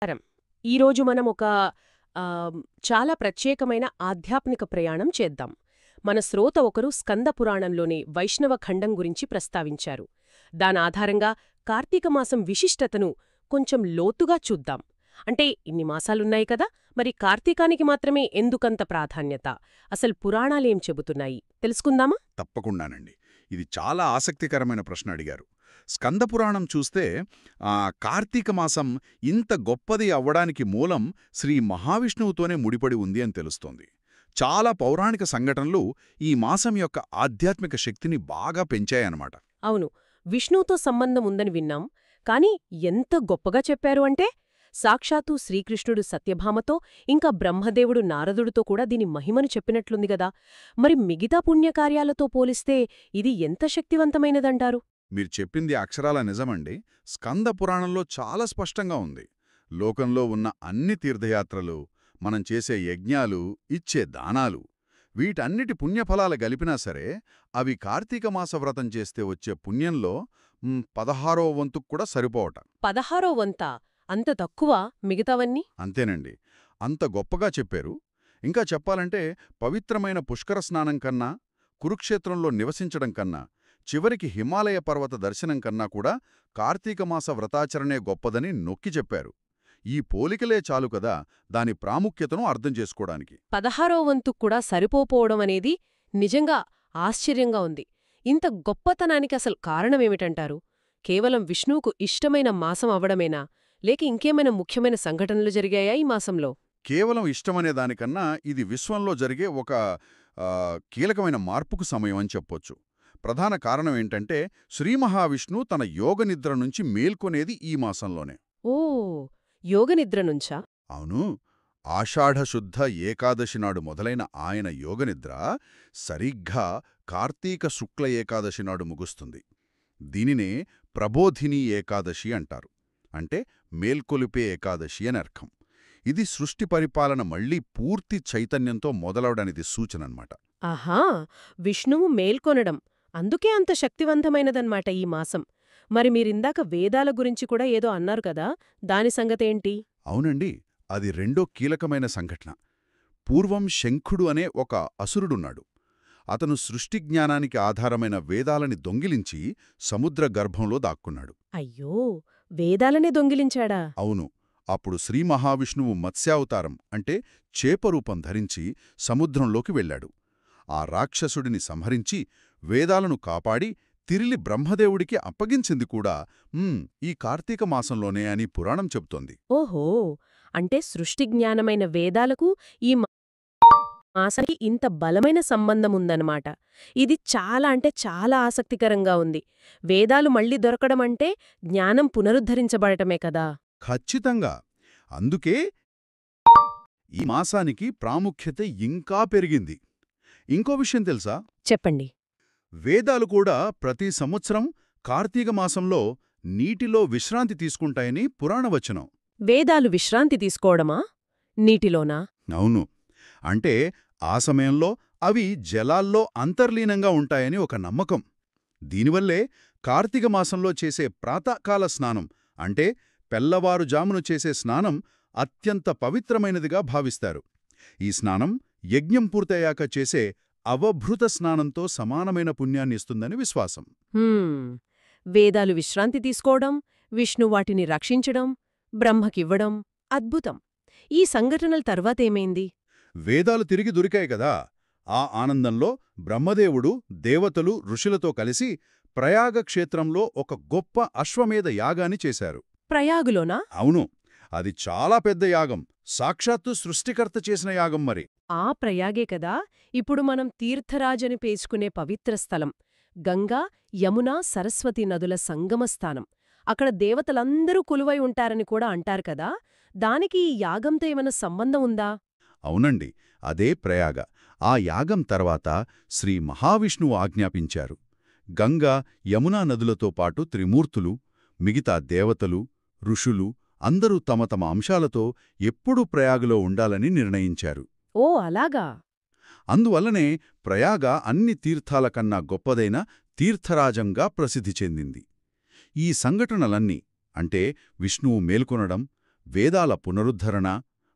నమస్కారం. ఈరోజు మనం ఒక చాలా ప్రత్యేకమైన ఆధ్యాత్మిక ప్రయాణం చేద్దాం. మన శ్రోత ఒకరు స్కంద పురాణంలోని వైష్ణవ ఖండం గురించి ప్రస్తావించారు. దానాధారంగా కార్తీక మాసం విశిష్టతను కొంచెం లోతుగా చూద్దాం. అంటే ఇన్ని మాసాలున్నాయి కదా, మరి కార్తీకానికి మాత్రమే ఎందుకంత ప్రాధాన్యత? అసలు పురాణాలేం చెబుతున్నాయి తెలుసుకుందామా? తప్పకుండానండి. ఇది చాలా ఆసక్తికరమైన ప్రశ్న అడిగారు. స్కందపురాణం చూస్తే కార్తీక మాసం ఇంత గొప్పది అవ్వడానికి మూలం శ్రీ మహావిష్ణువుతోనే ముడిపడి ఉంది అని తెలుస్తోంది. చాలా పౌరాణిక సంఘటనలు ఈ మాసం యొక్క ఆధ్యాత్మిక శక్తిని బాగా పెంచాయన్నమాట. అవును, విష్ణువుతో సంబంధం ఉందని విన్నాం. కాని ఎంత గొప్పగా చెప్పారు అంటే, సాక్షాత్తు శ్రీకృష్ణుడు సత్యభామతో, ఇంకా బ్రహ్మదేవుడు నారదుడితో కూడా దీని మహిమను చెప్పినట్లుంది గదా. మరి మిగతా పుణ్యకార్యాలతో పోలిస్తే ఇది ఎంత శక్తివంతమైనదంటారు? మీరు చెప్పింది అక్షరాల నిజమండి. స్కంద పురాణంలో చాలా స్పష్టంగా ఉంది. లోకంలో ఉన్న అన్ని తీర్థయాత్రలు, మనం చేసే యజ్ఞాలు, ఇచ్చే దానాలు, వీటన్నిటి పుణ్యఫలాలు గలిపినా సరే అవి కార్తీక మాస వ్రతం చేస్తే వచ్చే పుణ్యంలో 16వ వంతుకు కూడా సరిపోవట. 16వ వంతా? అంత తక్కువ మిగతావన్నీ? అంతేనండి. అంత గొప్పగా చెప్పారు. ఇంకా చెప్పాలంటే పవిత్రమైన పుష్కర స్నానం కన్నా, కురుక్షేత్రంలో నివసించడం కన్నా, చివరికి హిమాలయ పర్వత దర్శనం కన్నా కూడా కార్తీకమాస వ్రతాచరణే గొప్పదని నొక్కి చెప్పారు. ఈ పోలికలే చాలు కదా దాని ప్రాముఖ్యతను అర్థం చేసుకోవడానికి. 16వ వంతుకు కూడా సరిపోపోవడమనేది నిజంగా ఆశ్చర్యంగా ఉంది. ఇంత గొప్పతనానికి అసలు కారణమేమిటంటారు? కేవలం విష్ణువుకు ఇష్టమైన మాసం అవడమేనా, లేక ఇంకేమైనా ముఖ్యమైన సంఘటనలు జరిగాయా ఈ మాసంలో? కేవలం ఇష్టమనే దానికన్నా ఇది విశ్వంలో జరిగే ఒక కీలకమైన మార్పుకు సమయం అని చెప్పొచ్చు. ప్రధాన కారణమేంటంటే శ్రీ మహావిష్ణువు తన యోగనిద్ర నుంచి మేల్కొనేది ఈ మాసంలోనే. ఓ, యోగనిద్ర నుంచా? అవును. ఆషాఢశుద్ధ ఏకాదశి నాడు మొదలైన ఆయన యోగనిద్ర సరిగ్గా కార్తీక శుక్ల ఏకాదశి నాడు ముగుస్తుంది. దీనినే ప్రబోధిని ఏకాదశి అంటారు. అంటే మేల్కొలిపే ఏకాదశి అని అర్థం. ఇది సృష్టి పరిపాలన మళ్లీ పూర్తి చైతన్యంతో మొదలవడానికి సూచనన్నమాట. ఆహా, విష్ణువు మేల్కొనడం అందుకే అంత శక్తివంతమైనదన్మాట ఈ మాసం. మరి మీరిందాక వేదాల గురించి కూడా ఏదో అన్నారు కదా, దాని సంగతేంటి? అవునండి, అది రెండో కీలకమైన సంఘటన. పూర్వం శంఖుడు అనే ఒక అసురుడున్నాడు. అతను సృష్టి జ్ఞానానికి ఆధారమైన వేదాలని దొంగిలించి సముద్ర గర్భంలో దాక్కున్నాడు. అయ్యో, వేదాలనే దొంగిలించాడా? అవును. అప్పుడు శ్రీ మహావిష్ణువు మత్స్యావతారం అంటే చేపరూపం ధరించి సముద్రంలోకి వెళ్ళాడు. ఆ రాక్షసుడిని సంహరించి వేదాలను కాపాడి తిరిగి బ్రహ్మదేవుడికి అప్పగించింది కూడా ఈ కార్తీక మాసంలోనే అని పురాణం చెబుతోంది. ఓహో, అంటే సృష్టి జ్ఞానమైన వేదాలకు ఈ మాసానికి ఇంత బలమైన సంబంధముందన్నమాట. ఇది చాలా అంటే చాలా ఆసక్తికరంగా ఉంది. వేదాలు మళ్లీ దొరకడమంటే జ్ఞానం పునరుద్ధరించబడటమే కదా. ఖచ్చితంగా. అందుకే ఈ మాసానికి ప్రాముఖ్యత ఇంకా పెరిగింది. ఇంకో విషయం తెలుసా? చెప్పండి. వేదాలు కూడా ప్రతి సంవత్సరం కార్తీక మాసంలో నీటిలో విశ్రాంతి తీసుకుంటాయని పురాణవచనం. వేదాలు విశ్రాంతి తీసుకోవడమా? నీటిలోనా? అవును. అంటే ఆ సమయంలో అవి జలాల్లో అంతర్లీనంగా ఉంటాయని ఒక నమ్మకం. దీనివల్లే కార్తీక మాసంలో చేసే ప్రాతకాల స్నానం అంటే పెల్లవారుజామును చేసే స్నానం అత్యంత పవిత్రమైనదిగా భావిస్తారు. ఈ స్నానం యజ్ఞం పూర్తయ్యాక చేసే అవభృత స్నానంతో సమానమైన పుణ్యాన్ని ఇస్తుందని విశ్వాసం. వేదాలు విశ్రాంతి తీసుకోవడం, విష్ణు వాటిని రక్షించడం, బ్రహ్మకివ్వడం అద్భుతం. ఈ సంఘటనల తర్వాతేమైంది? వేదాలు తిరిగి దొరికాయి కదా. ఆ ఆనందంలో బ్రహ్మదేవుడు దేవతలు ఋషులతో కలిసి ప్రయాగ క్షేత్రంలో ఒక గొప్ప అశ్వమేధ యాగాన్ని చేశారు. ప్రయాగులోనా? అవును. అది చాలా పెద్ద యాగం. సాక్షాత్తు సృష్టికర్త చేసిన యాగం మరి. ఆ ప్రయాగే కదా ఇప్పుడు మనం తీర్థరాజని పేర్చుకునే పవిత్ర స్థలం. గంగా, యమున, సరస్వతి నదుల సంగమస్థానం. అక్కడ దేవతలందరూ కొలువై ఉంటారని కూడా అంటారు కదా. దానికి ఈ యాగంతో ఏమైనా సంబంధం ఉందా? అవునండి, అదే ప్రయాగ. ఆ యాగం తర్వాత శ్రీ మహావిష్ణువు ఆజ్ఞాపించారు. గంగా, యమునా నదులతో పాటు త్రిమూర్తులు, మిగతా దేవతలు, ఋషులు అందరూ తమ తమ అంశాలతో ఎప్పుడూ ప్రయాగలో ఉండాలని నిర్ణయించారు. ఓ, అలాగా. అందువల్లనే ప్రయాగ అన్ని తీర్థాల కన్నా గొప్పదైన తీర్థరాజంగా ప్రసిద్ధి చెందింది. ఈ సంఘటనలన్నీ అంటే విష్ణువు మేల్కొనడం, వేదాల పునరుద్ధరణ,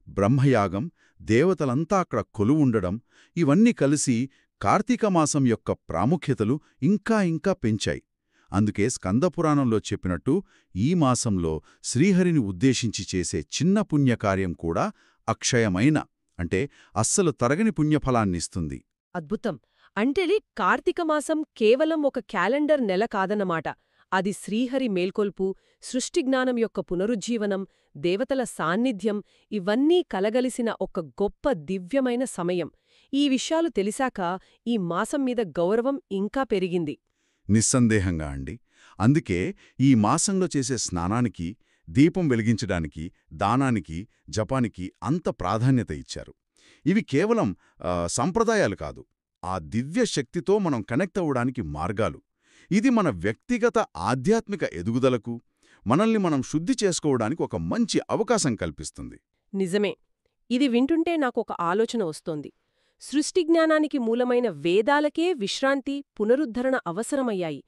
బ్రహ్మయాగం, దేవతలంతా అక్కడ కొలువుండడం ఇవన్నీ కలిసి కార్తీకమాసం యొక్క ప్రాముఖ్యతలు ఇంకా ఇంకా పెంచాయి. అందుకే స్కందపురాణంలో చెప్పినట్టు ఈ మాసంలో శ్రీహరిని ఉద్దేశించి చేసే చిన్న పుణ్యకార్యం కూడా అక్షయమైన అంటే అస్సలు తరగని పుణ్యఫలాన్నిస్తుంది. అద్భుతం. అంటేలి కార్తీకమాసం కేవలం ఒక క్యాలెండర్ నెల కాదన్నమాట. అది శ్రీహరి మేల్కొల్పు, సృష్టిజ్ఞానం యొక్క పునరుజ్జీవనం, దేవతల సాన్నిధ్యం ఇవన్నీ కలగలిసిన ఒక గొప్ప దివ్యమైన సమయం. ఈ విషయాలు తెలిసాక ఈ మాసం మీద గౌరవం ఇంకా పెరిగింది. నిస్సందేహంగా అండి. అందుకే ఈ మాసంలో చేసే స్నానానికి, దీపం వెలిగించడానికి, దానానికి, జపానికి అంత ప్రాధాన్యత ఇచ్చారు. ఇవి కేవలం సంప్రదాయాలు కాదు, ఆ దివ్య శక్తితో మనం కనెక్ట్ అవ్వడానికి మార్గాలు. ఇది మన వ్యక్తిగత ఆధ్యాత్మిక ఎదుగుదలకు, మనల్ని మనం శుద్ధి చేసుకోవడానికి ఒక మంచి అవకాశం కల్పిస్తుంది. నిజమే. ఇది వింటుంటే నాకొక ఆలోచన వస్తోంది. సృష్టిజ్ఞానానికి మూలమైన వేదాలకే విశ్రాంతి, పునరుద్ధరణ అవసరమయ్యాయి.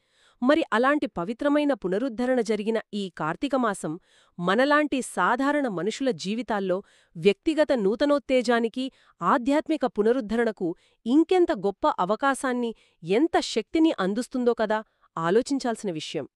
మరి అలాంటి పవిత్రమైన పునరుద్ధరణ జరిగిన ఈ కార్తీకమాసం మనలాంటి సాధారణ మనుషుల జీవితాల్లో వ్యక్తిగత నూతనోత్తేజానికి, ఆధ్యాత్మిక పునరుద్ధరణకు ఇంకెంత గొప్ప అవకాశాన్ని, ఎంత శక్తిని అందిస్తుందో కదా ఆలోచించాల్సిన విషయం.